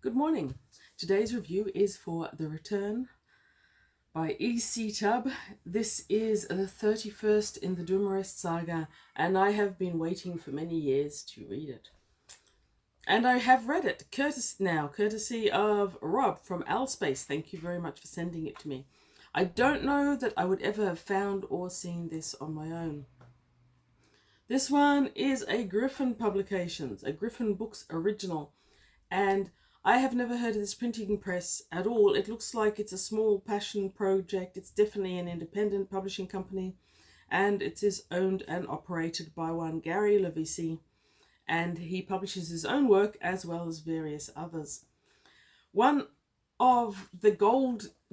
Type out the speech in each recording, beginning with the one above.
Good morning. Today's review is for The Return by E.C. Tubb. This is the 31st in the Dumarest saga, and I have been waiting for many years to read it. And I have read it, courtesy of Rob from Alspace. Thank you very much for sending it to me. I don't know that I would ever have found or seen this on my own. This one is a Gryphon Publications, a Gryphon Books original, and I have never heard of this printing press at all. It looks like it's a small passion project. It's definitely an independent publishing company, and it is owned and operated by one Gary Levisi, and he publishes his own work as well as various others. One of the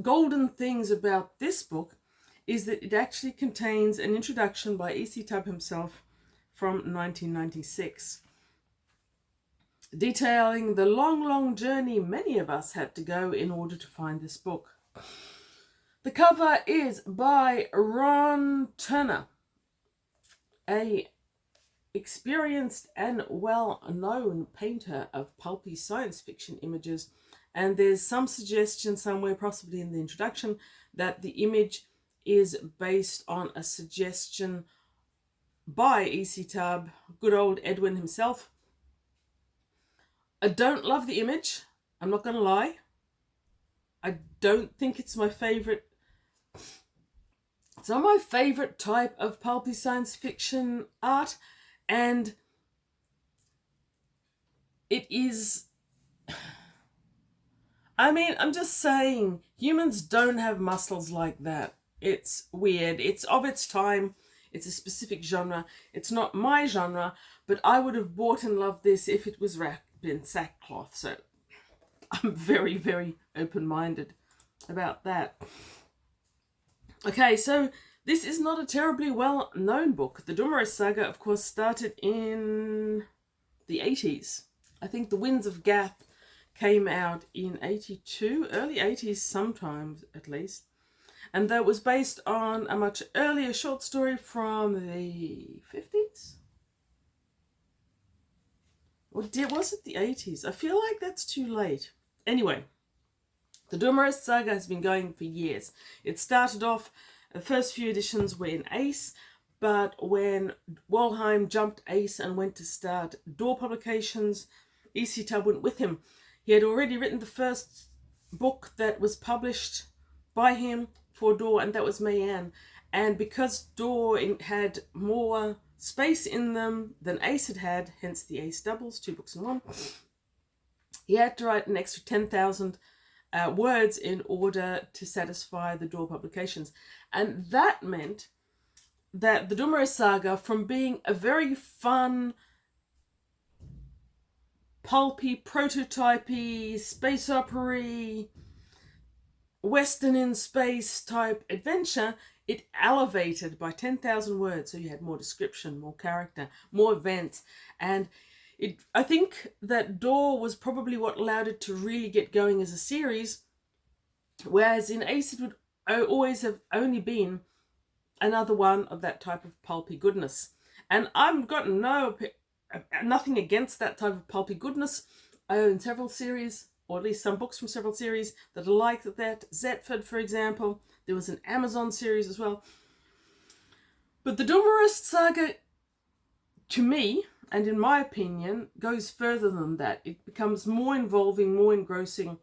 golden things about this book is that it actually contains an introduction by E.C. Tubb himself from 1996. Detailing the long journey many of us had to go in order to find this book. The cover is by Ron Turner, a experienced and well-known painter of pulpy science fiction images, and there's some suggestion somewhere, possibly in the introduction, that the image is based on a suggestion by E.C. Tubb, good old Edwin himself. I don't love the image, I'm not going to lie. I don't think it's my favourite. It's not my favourite type of pulpy science fiction art, and it is... I'm just saying, humans don't have muscles like that. It's weird. It's of its time. It's a specific genre. It's not my genre, but I would have bought and loved this if it was wrapped in sackcloth. So I'm very open-minded about that. Okay, so this is not a terribly well-known book. The Dumarest saga, of course, started in the 80s. I think The Winds of Gath came out in 82, early 80s sometimes at least. And that was based on a much earlier short story from the 50s? Or was it the 80s? I feel like that's too late. Anyway, the Dumarest saga has been going for years. It started off, the first few editions were in Ace, but when Walheim jumped Ace and went to start Door Publications, E.C. Tubb went with him. He had already written the first book that was published by him for Door, and that was Mayanne. And because Door had more space in them than Ace had, hence the Ace doubles, 2 books in one, he had to write an extra 10,000 words in order to satisfy the Door Publications. And that meant that the Dumarest saga, from being a very fun, pulpy, prototypey, space opera-y, Western in space type adventure, it elevated by 10,000 words. So you had more description, more character, more events. And I think that Door was probably what allowed it to really get going as a series. Whereas in Ace, it would always have only been another one of that type of pulpy goodness. And I've got nothing against that type of pulpy goodness. I own several series, or at least some books from several series that are like that. Zetford, for example. There was an Amazon series as well. But the Dumarest saga, to me, and in my opinion, goes further than that. It becomes more involving, more engrossing.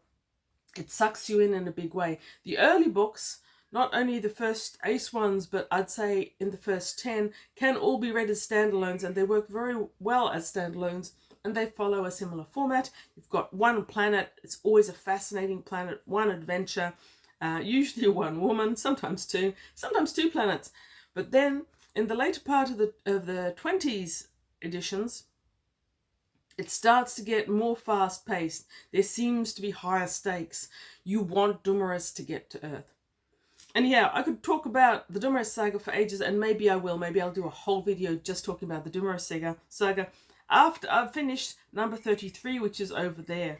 It sucks you in a big way. The early books, not only the first Ace ones, but I'd say in the first 10, can all be read as standalones, and they work very well as standalones, and they follow a similar format. You've got one planet. It's always a fascinating planet, one adventure, usually one woman, sometimes two planets. But then in the later part of the 20s editions, it starts to get more fast-paced. There seems to be higher stakes. You want Dumarest to get to Earth. And yeah, I could talk about the Dumarest saga for ages, and maybe I will. Maybe I'll do a whole video just talking about the Dumarest saga after I've finished number 33, which is over there.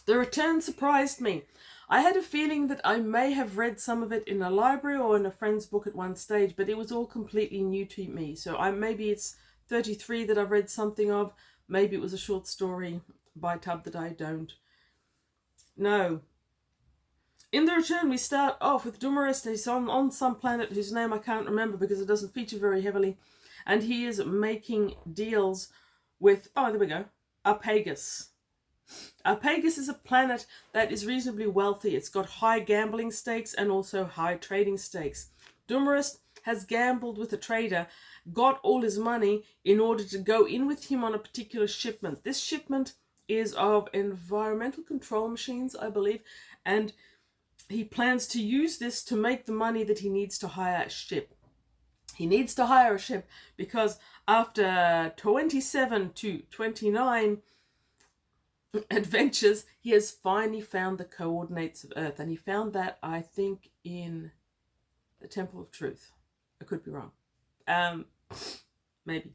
The Return surprised me. I had a feeling that I may have read some of it in a library or in a friend's book at one stage, but it was all completely new to me. So maybe it's 33 that I've read something of, maybe it was a short story, by Tubb that I don't know. In the return, we start off with Dumarest. He's on some planet whose name I can't remember because it doesn't feature very heavily. And he is making deals with, oh, there we go, Arpagus. Arpagus is a planet that is reasonably wealthy. It's got high gambling stakes and also high trading stakes. Dumarest has gambled with a trader, got all his money in order to go in with him on a particular shipment. This shipment is of environmental control machines, I believe, and he plans to use this to make the money that he needs to hire a ship. He needs to hire a ship because after 27 to 29 adventures, he has finally found the coordinates of Earth. And he found that, I think, in the Temple of Truth. I could be wrong. Maybe.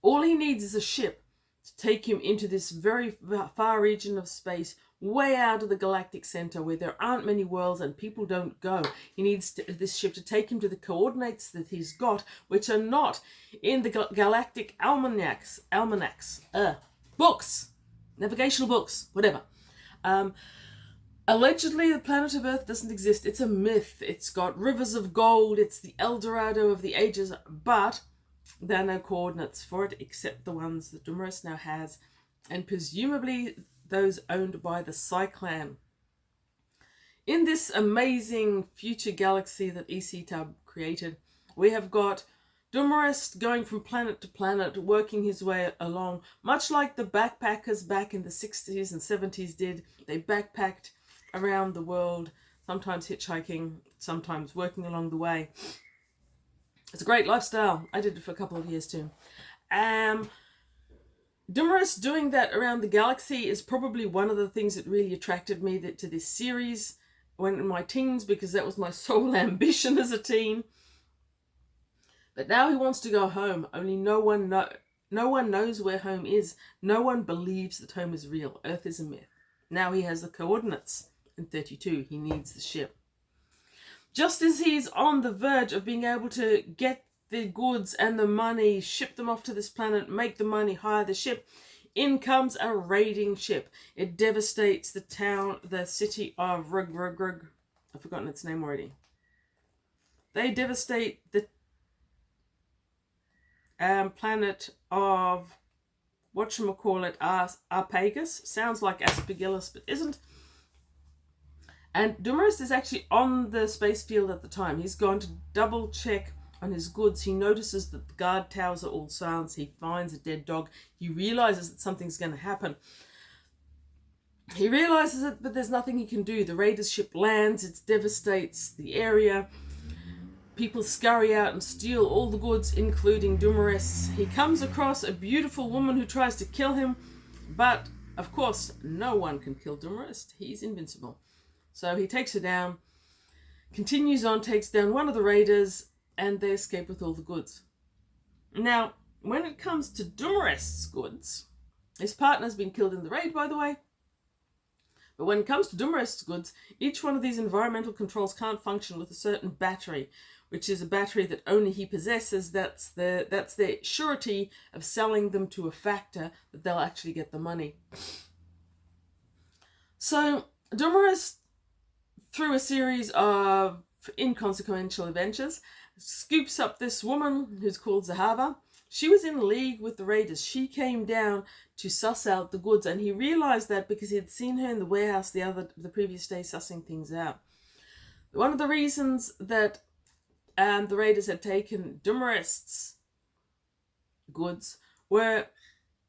All he needs is a ship to take him into this very far region of space, way out of the galactic center where there aren't many worlds and people don't go. He needs this ship to take him to the coordinates that he's got, which are not in the galactic almanacs, books, navigational books, whatever. Allegedly, the planet of Earth doesn't exist. It's a myth. It's got rivers of gold. It's the El Dorado of the ages, but there are no coordinates for it except the ones that Dumarest now has, and presumably those owned by the Cyclan. In this amazing future galaxy that E.C. Tubb created, we have got Dumarest going from planet to planet, working his way along, much like the backpackers back in the 60s and 70s did. They backpacked around the world, sometimes hitchhiking, sometimes working along the way. It's a great lifestyle. I did it for a couple of years too. Dumarest doing that around the galaxy is probably one of the things that really attracted me to this series when in my teens, because that was my sole ambition as a teen. But now he wants to go home, only no one knows where home is. No one believes that home is real. Earth is a myth. Now he has the coordinates in 32. He needs the ship. Just as he's on the verge of being able to get the goods and the money, ship them off to this planet, make the money, hire the ship, in comes a raiding ship. It devastates the city of Rug. I've forgotten its name already. They devastate the planet of, whatchamacallit, Arpagus. Sounds like Aspergillus, but isn't. And Dumarest is actually on the space field at the time. He's gone to double check on his goods. He notices that the guard towers are all silenced. He finds a dead dog. He realizes that something's going to happen. He realizes it, but there's nothing he can do. The raiders' ship lands. It devastates the area. People scurry out and steal all the goods, including Dumarest's. He comes across a beautiful woman who tries to kill him, but of course, no one can kill Dumarest. He's invincible. So he takes her down, continues on, takes down one of the raiders, and they escape with all the goods. Now, when it comes to Dumarest's goods, his partner's been killed in the raid, by the way. But when it comes to Dumarest's goods, each one of these environmental controls can't function with a certain battery, which is a battery that only he possesses. That's their surety of selling them to a factor that they'll actually get the money. So Dumarest, through a series of inconsequential adventures, scoops up this woman who's called Zahava. She was in league with the raiders. She came down to suss out the goods, and he realized that because he had seen her in the warehouse the previous day sussing things out. One of the reasons that the raiders had taken Dumarest's goods were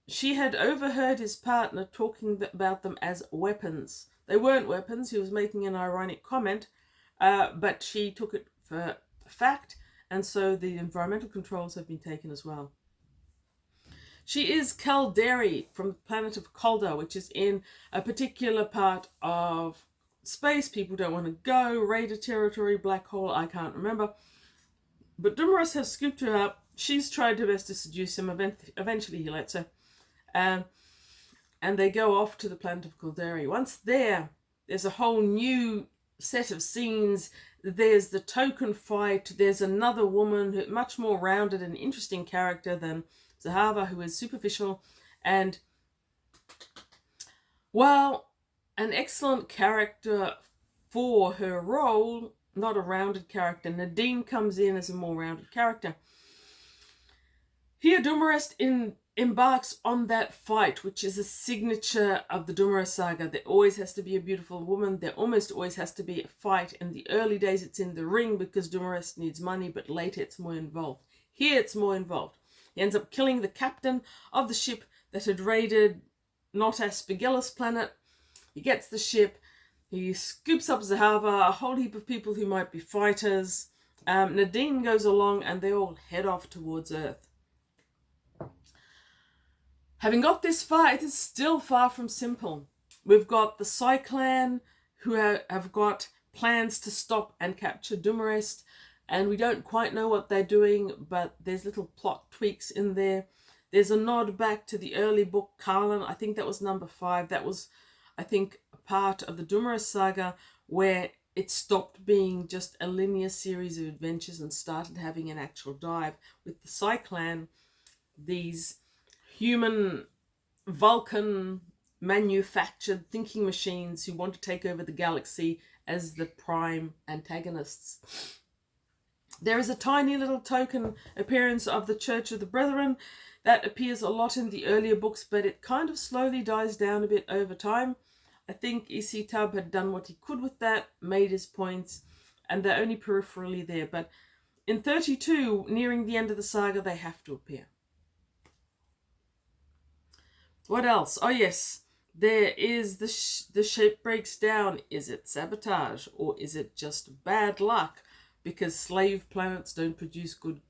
she had overheard his partner talking about them as weapons. They weren't weapons. He was making an ironic comment, but she took it for fact, and so the environmental controls have been taken as well. She is Calderi from the planet of Calder, which is in a particular part of space. People don't want to go. Raider territory, black hole, I can't remember. But Dumarest has scooped her up. She's tried her best to seduce him. Eventually he lets her. And they go off to the planet of Calderi. Once there's a whole new set of scenes. There's the token fight. There's another woman who much more rounded and interesting character than Zahava, who is superficial, and Well, an excellent character for her role, not a rounded character. Nadine comes in as a more rounded character. Here, Dumarest embarks on that fight, which is a signature of the Dumarest saga. There always has to be a beautiful woman. There almost always has to be a fight. In the early days, it's in the ring because Dumarest needs money, but later it's more involved. Here, it's more involved. He ends up killing the captain of the ship that had raided Not Aspergillus planet. He gets the ship. He scoops up Zahava, a whole heap of people who might be fighters. Nadine goes along and they all head off towards Earth. Having got this far, it is still far from simple. We've got the Cyclan who have got plans to stop and capture Dumarest, and we don't quite know what they're doing, but there's little plot tweaks in there. There's a nod back to the early book, Carlin. I think that was number 5. That was, I think, a part of the Dumarest saga where it stopped being just a linear series of adventures and started having an actual dive with the Cyclan, these human Vulcan manufactured thinking machines who want to take over the galaxy as the prime antagonists. There is a tiny little token appearance of the Church of the Brethren that appears a lot in the earlier books, but it kind of slowly dies down a bit over time. I think E.C. Tubb had done what he could with that, made his points, and they're only peripherally there. But in 32, nearing the end of the saga, they have to appear. What else? Oh yes, there is the ship breaks down. Is it sabotage or is it just bad luck? Because slave planets don't produce good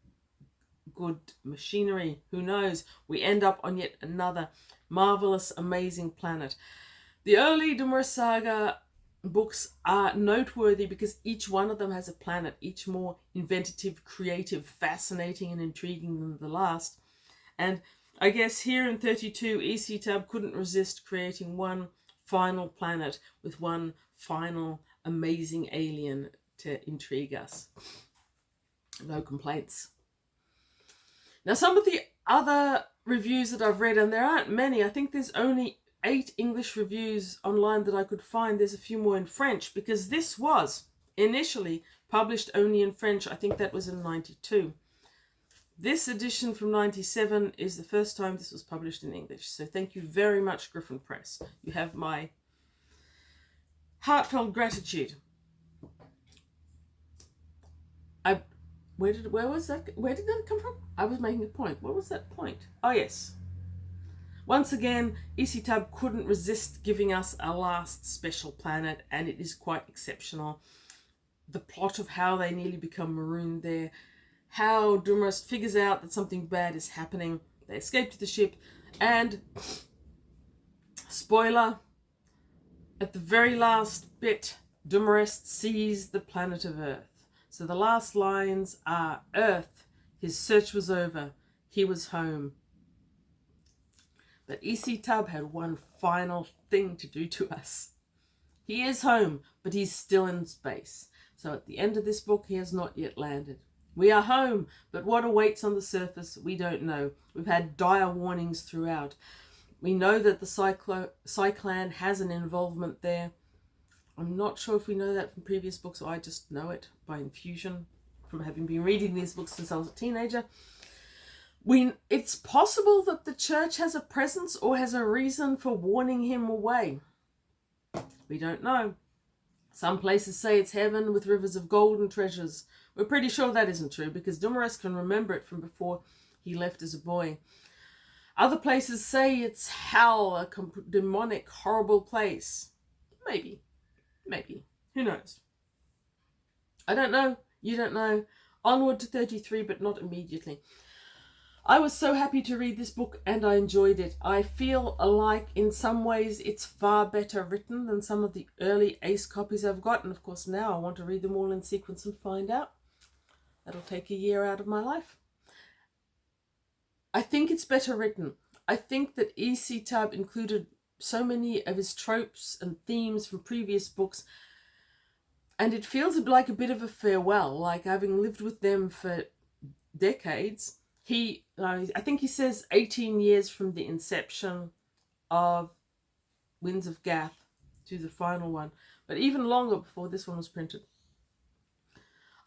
machinery. Who knows? We end up on yet another marvelous, amazing planet. The early Dumarest saga books are noteworthy because each one of them has a planet, each more inventive, creative, fascinating, and intriguing than the last. And I guess here in 32, E.C. Tubb couldn't resist creating one final planet with one final amazing alien to intrigue us. No complaints. Now, some of the other reviews that I've read, and there aren't many, I think there's only 8 English reviews online that I could find. There's a few more in French because this was initially published only in French. I think that was in 92. This edition from 97 is the first time this was published in English. So thank you very much, Gryphon Press. You have my heartfelt gratitude. Where did that come from? I was making a point. What was that point? Oh, yes. Once again, E.C. Tubb couldn't resist giving us a last special planet, and it is quite exceptional. The plot of how they nearly become marooned there, how Dumarest figures out that something bad is happening. They escape to the ship, and spoiler, at the very last bit, Dumarest sees the planet of Earth. So the last lines are, Earth, his search was over, he was home. But E.C. Tubb had one final thing to do to us. He is home, but he's still in space. So at the end of this book, he has not yet landed. We are home, but what awaits on the surface, we don't know. We've had dire warnings throughout. We know that the Cyclan has an involvement there. I'm not sure if we know that from previous books, or I just know it by infusion from having been reading these books since I was a teenager. It's possible that the church has a presence or has a reason for warning him away. We don't know. Some places say it's heaven with rivers of gold and treasures. We're pretty sure that isn't true because Dumarest can remember it from before he left as a boy. Other places say it's hell, a demonic, horrible place. Maybe. Who knows? I don't know. You don't know. Onward to 33, but not immediately. I was so happy to read this book and I enjoyed it. I feel like in some ways it's far better written than some of the early Ace copies I've got. And of course now I want to read them all in sequence and find out. That'll take a year out of my life. I think it's better written. I think that E.C. Tubb included so many of his tropes and themes from previous books, and it feels like a bit of a farewell, like having lived with them for decades. I think he says 18 years from the inception of Winds of Gath to the final one, but even longer before this one was printed.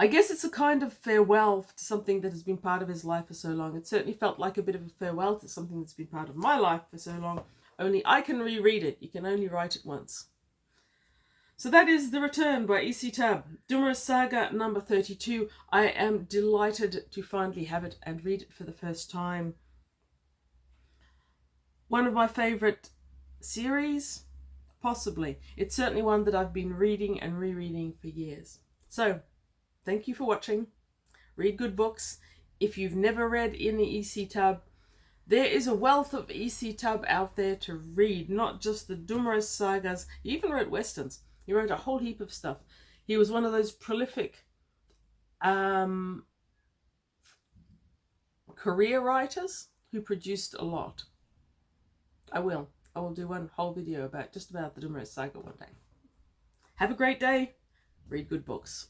I guess it's a kind of farewell to something that has been part of his life for so long. It certainly felt like a bit of a farewell to something that's been part of my life for so long, only I can reread it. You can only write it once. So that is The Return by E.C. Tubb, Dumarest Saga number 32. I am delighted to finally have it and read it for the first time. One of my favourite series, possibly. It's certainly one that I've been reading and rereading for years. So, thank you for watching. Read good books. If you've never read any E.C. Tubb, there is a wealth of E.C. Tubb out there to read, not just the Dumarest sagas. He even wrote westerns. He wrote a whole heap of stuff. He was one of those prolific career writers who produced a lot. I will do one whole video about just about the Dumarest saga one day. Have a great day. Read good books.